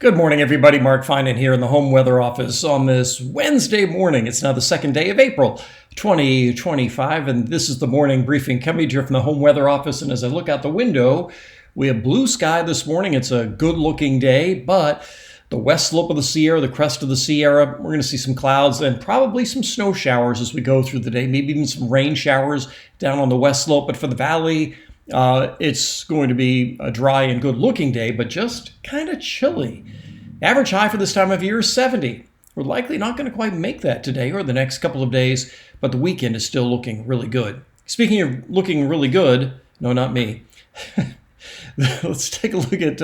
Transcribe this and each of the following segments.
Good morning, everybody. Mark Finan here in the home weather office on this Wednesday morning. It's now the second day of April 2025, and this is the morning briefing coming to you from the home weather office. And as I look out the window, we have blue sky this morning. It's a good-looking day, but the west slope of the Sierra, the crest of the Sierra, we're going to see some clouds and probably some snow showers as we go through the day, maybe even some rain showers down on the west slope. But for the valley, it's going to be a dry and good-looking day, but just kind of chilly. Average high for this time of year is 70. We're likely not going to quite make that today or the next couple of days, but the weekend is still looking really good. Speaking of looking really good, no, not me. Let's take a look at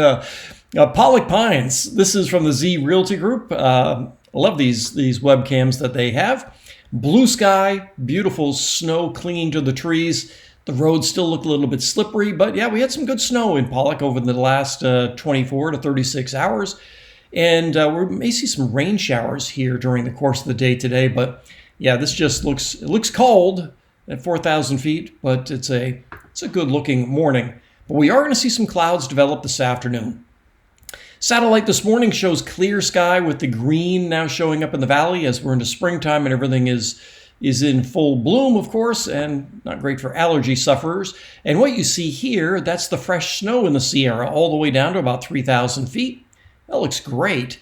Pollock Pines. This is from the Z Realty Group. I love these webcams that they have. Blue sky, beautiful snow clinging to the trees. The roads still look a little bit slippery, but yeah, we had some good snow in Pollock over the last 24 to 36 hours. And we may see some rain showers here during the course of the day today. But yeah, this just looks cold at 4,000 feet, but it's a good looking morning. But we are going to see some clouds develop this afternoon. Satellite this morning shows clear sky with the green now showing up in the valley as we're into springtime and everything is in full bloom, of course, and not great for allergy sufferers. And what you see here, that's the fresh snow in the Sierra all the way down to about 3,000 feet. That looks great.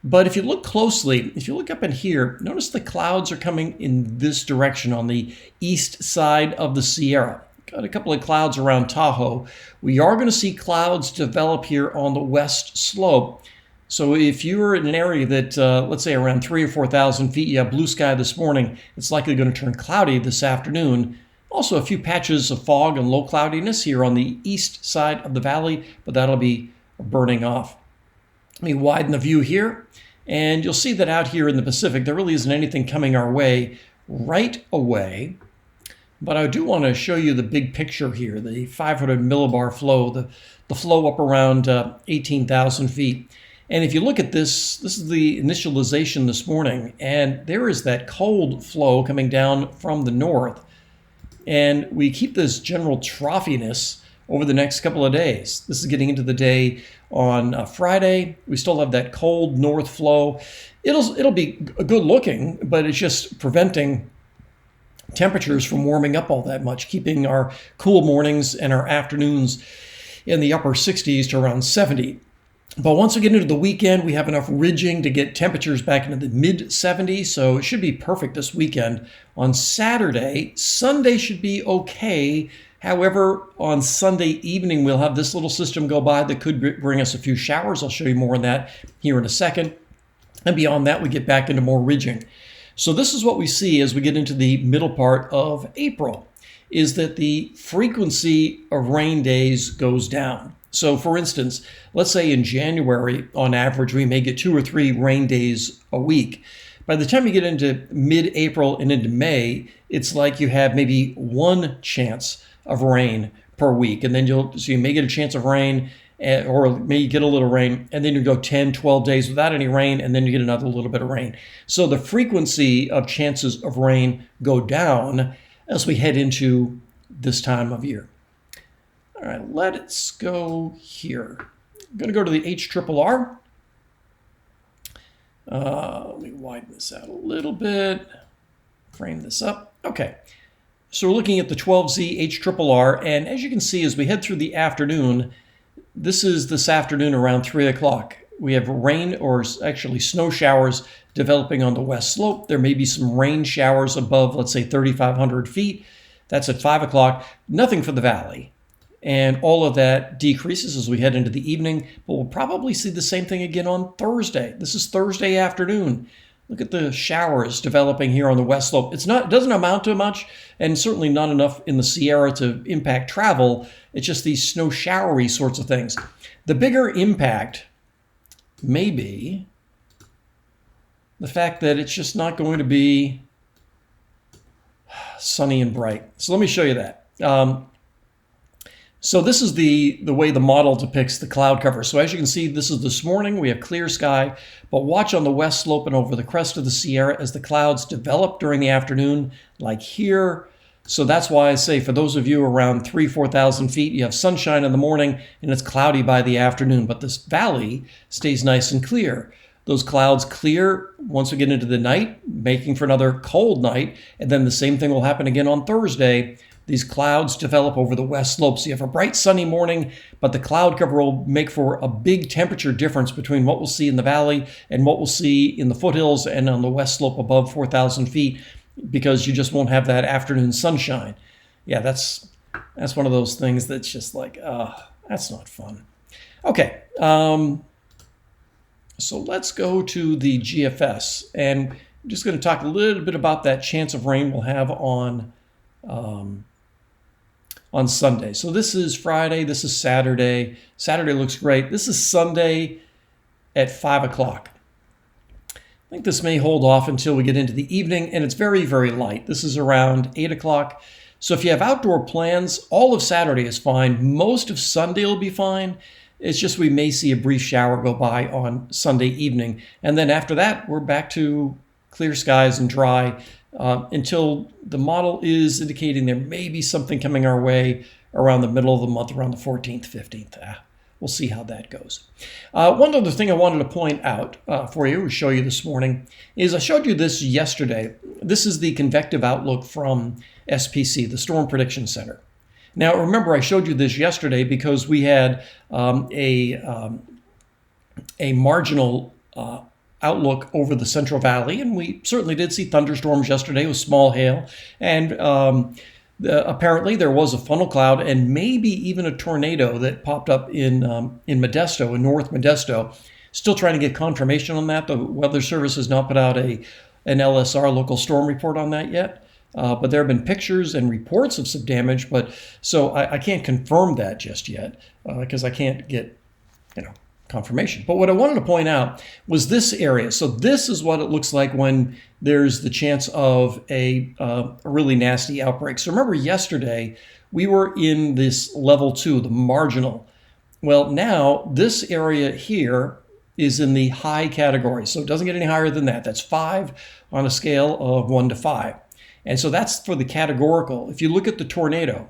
But if you look closely, if you look up in here, notice the clouds are coming in this direction on the east side of the Sierra. Got a couple of clouds around Tahoe. We are going to see clouds develop here on the west slope. So if you're in an area that, let's say around 3,000 or 4,000 feet, you have blue sky this morning, it's likely going to turn cloudy this afternoon. Also a few patches of fog and low cloudiness here on the east side of the valley, but that'll be burning off. Let me widen the view here, and you'll see that out here in the Pacific, there really isn't anything coming our way right away. But I do want to show you the big picture here, the 500 millibar flow, the flow up around 18,000 feet. And if you look at this is the initialization this morning, and there is that cold flow coming down from the north. And we keep this general troughiness over the next couple of days. This is getting into the day on Friday. We still have that cold north flow. It'll be good looking, but it's just preventing temperatures from warming up all that much, keeping our cool mornings and our afternoons in the upper 60s to around 70. But once we get into the weekend, we have enough ridging to get temperatures back into the mid 70s, so it should be perfect this weekend. On Saturday, Sunday should be okay. However, on Sunday evening, we'll have this little system go by that could bring us a few showers. I'll show you more on that here in a second. And beyond that, we get back into more ridging. So this is what we see as we get into the middle part of April, is that the frequency of rain days goes down. So for instance, let's say in January, on average, we may get 2 or 3 rain days a week. By the time you get into mid-April and into May, it's like you have maybe 1 chance of rain per week. And then you may get a chance of rain or may get a little rain, and then you go 10, 12 days without any rain, and then you get another little bit of rain. So the frequency of chances of rain go down as we head into this time of year. All right, let's go here. I'm going to go to the HRRR. Let me widen this out a little bit, frame this up. Okay. So we're looking at the 12Z HRRR, and as you can see, as we head through the afternoon, this afternoon around 3 o'clock. We have rain, or actually snow showers, developing on the west slope. There may be some rain showers above, let's say, 3,500 feet. That's at 5 o'clock. Nothing for the valley. And all of that decreases as we head into the evening, but we'll probably see the same thing again on Thursday. This is Thursday afternoon. Look at the showers developing here on the west slope. It doesn't amount to much, and certainly not enough in the Sierra to impact travel. It's just these snow showery sorts of things. The bigger impact may be the fact that it's just not going to be sunny and bright. So let me show you that. So this is the way the model depicts the cloud cover. So as you can see, this is this morning. We have clear sky, but watch on the west slope and over the crest of the Sierra as the clouds develop during the afternoon, like here. So that's why I say for those of you around 4,000 feet, you have sunshine in the morning and it's cloudy by the afternoon, but this valley stays nice and clear. Those clouds clear once we get into the night, making for another cold night, and then the same thing will happen again on Thursday. These clouds develop over the west slope. So you have a bright sunny morning, but the cloud cover will make for a big temperature difference between what we'll see in the valley and what we'll see in the foothills and on the west slope above 4,000 feet, because you just won't have that afternoon sunshine. Yeah, that's one of those things that's just like, that's not fun. Okay, so let's go to the GFS, and I'm just going to talk a little bit about that chance of rain we'll have on Sunday. So this is Friday, this is Saturday. Saturday looks great. This is Sunday at 5 o'clock. I think this may hold off until we get into the evening, and it's very, very light. This is around 8 o'clock. So if you have outdoor plans, all of Saturday is fine. Most of Sunday will be fine. It's just we may see a brief shower go by on Sunday evening. And then after that, we're back to clear skies and dry until the model is indicating there may be something coming our way around the middle of the month, around the 14th, 15th. We'll see how that goes. One other thing I wanted to point out for you, or show you this morning, is I showed you this yesterday. This is the convective outlook from SPC, the Storm Prediction Center. Now, remember, I showed you this yesterday because we had a marginal outlook over the Central Valley, and we certainly did see thunderstorms yesterday with small hail, and apparently there was a funnel cloud and maybe even a tornado that popped up in Modesto, in North Modesto. Still trying to get confirmation on that. The Weather Service has not put out an LSR, local storm report, on that yet. But there have been pictures and reports of some damage, so I can't confirm that just yet because I can't get, confirmation. But what I wanted to point out was this area. So this is what it looks like when there's the chance of a really nasty outbreak. So remember yesterday we were in this level 2, the marginal. Well, now this area here is in the high category. So it doesn't get any higher than that. That's 5 on a scale of 1 to 5. And so that's for the categorical. If you look at the tornado,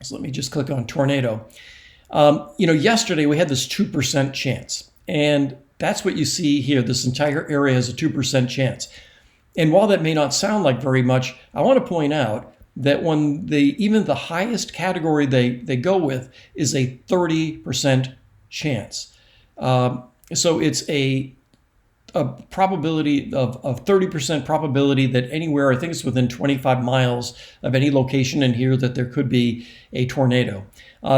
so let me just click on tornado. Yesterday we had this 2% chance, and that's what you see here. This entire area has a 2% chance. And while that may not sound like very much, I want to point out that when even the highest category they go with is a 30% chance. So it's a probability of 30% probability that anywhere, I think it's within 25 miles of any location in here, that there could be a tornado.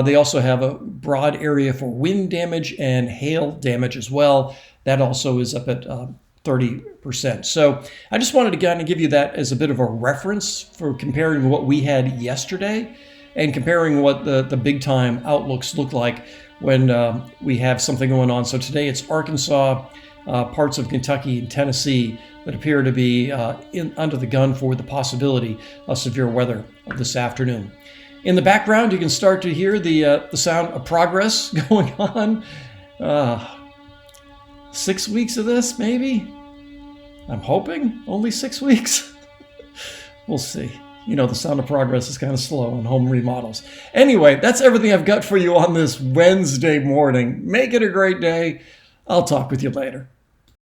They also have a broad area for wind damage and hail damage as well. That also is up at 30%. So I just wanted to kind of give you that as a bit of a reference for comparing what we had yesterday and comparing what the big time outlooks look like when we have something going on. So today it's Arkansas, parts of Kentucky and Tennessee that appear to be under the gun for the possibility of severe weather this afternoon. In the background, you can start to hear the sound of progress going on. 6 weeks of this, maybe? I'm hoping only 6 weeks. We'll see. The sound of progress is kind of slow on home remodels. Anyway, that's everything I've got for you on this Wednesday morning. Make it a great day. I'll talk with you later.